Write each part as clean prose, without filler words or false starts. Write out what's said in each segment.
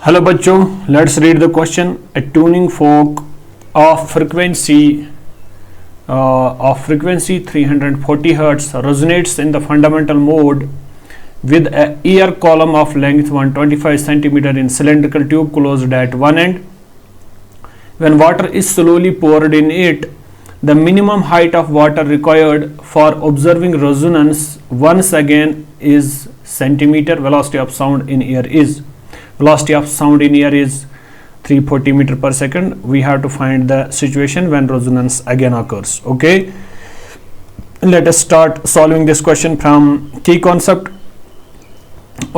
Hello बच्चों, let's read the question. A tuning fork of frequency 340 Hz resonates in the fundamental mode with a ear column of length 125 cm in cylindrical tube closed at one end. When water is slowly poured in it, the minimum height of water required for observing resonance once again is centimeter. Velocity of sound in air is 340 meter per second. We have to find the situation when resonance again occurs. Okay, let us start solving this question from key concept.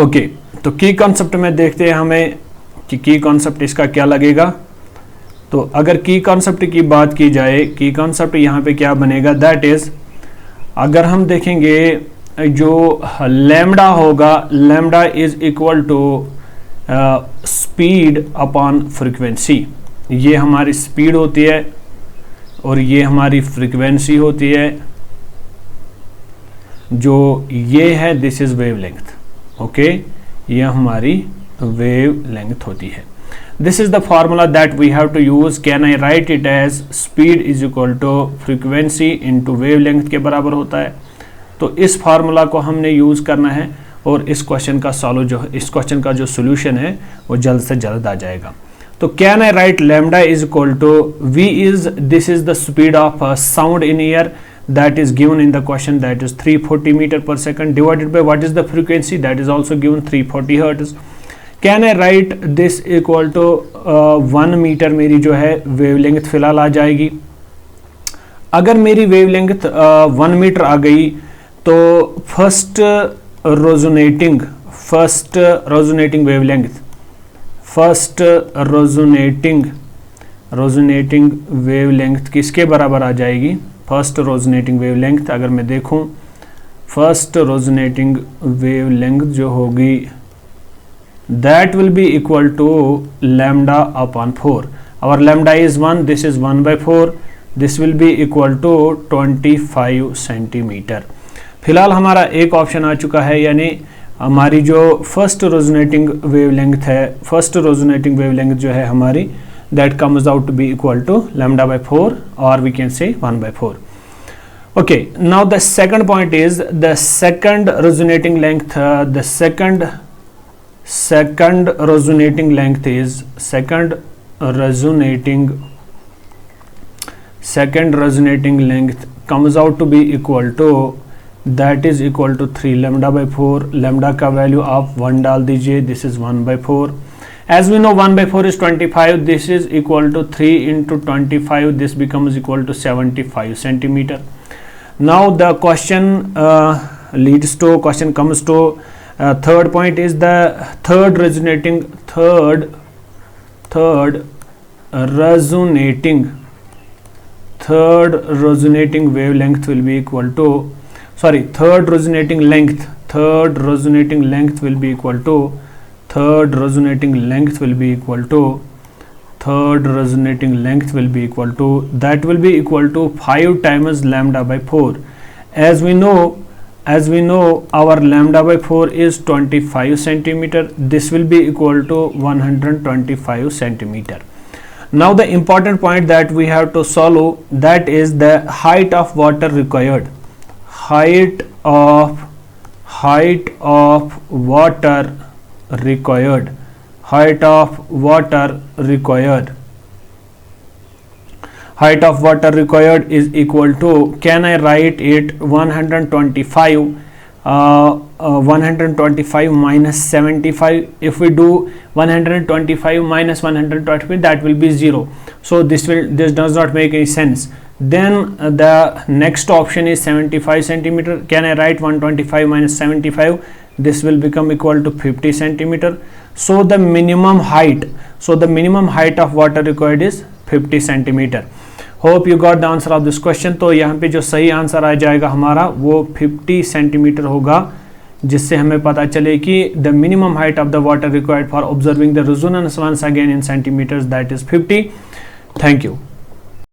Okay, तो की concept में देखते हैं हमें कि की concept इसका क्या लगेगा. तो अगर की concept की बात की जाए, की concept यहाँ पे क्या बनेगा, that is अगर हम देखेंगे जो लैम्डा होगा, lambda is equal to speed upon frequency. ये हमारी स्पीड होती है और ये हमारी फ्रीक्वेंसी होती है. जो ये है this is wavelength. Okay, ये हमारी वेव लेंथ होती है. This is the formula that we have to use. Can I write it as speed is equal to frequency into wavelength के बराबर होता है. तो इस फार्मूला को हमने यूज करना है और इस क्वेश्चन का जो सोल्यूशन है वो जल्द से जल्द आ जाएगा. तो can I write lambda is equal to v is this is the speed of sound in air that is given in the question, that is 340 metre per second divided by what is the frequency, that is also given 340 hertz. Can I write this equal to 1 metre मेरी जो है wavelength फिलहाल आ जाएगी. अगर मेरी wavelength 1 metre आ गई तो first resonating wavelength किसके बराबर आ जाएगी. फर्स्ट रेजोनेटिंग वेवलेंथ अगर मैं देखूं, फर्स्ट रेजोनेटिंग वेवलेंथ जो होगी that will be equal to lambda upon 4. Our lambda is 1, this is 1/4, this will be equal to 25 centimetre. फिलहाल हमारा एक ऑप्शन आ चुका है, यानी हमारी जो फर्स्ट रेजोनेटिंग वेवलेंथ है, फर्स्ट रेजोनेटिंग वेवलेंथ जो है हमारी that comes out to be equal to λ/4 और we can say 1/4. Okay, now the second point is the second resonating length, the second resonating length is second resonating length comes out to be equal to, that is equal to 3 λ/4. Lambda का value आप 1 डाल दीजिए, this is 1/4. As we know 1/4 is 25, this is equal to 3 into 25, this becomes equal to 75 centimeter. Now the question comes to third point is the third resonating wavelength will be equal to, third resonating length will be equal to that will be equal to 5 times λ/4. as we know our λ/4 is 25 centimeter. This will be equal to 125 centimeter. Now the important point that we have to solve, that is the height of water required. Height of water required is equal to, can I write it 125 minus 75. If we do 125 minus 125, that will be 0. So this does not make any sense. Then the next option is 75 centimeter. Can I write 125 minus 75? This will become equal to 50 centimeter. So the minimum height of water required is 50 centimeter. Hope you got the answer of this question. तो यहाँ पे जो सही answer आ जाएगा हमारा वो 50 centimetre होगा, जिससे हमें पता चले कि the minimum height of the water required for observing the resonance once again in centimetres that is 50. Thank you.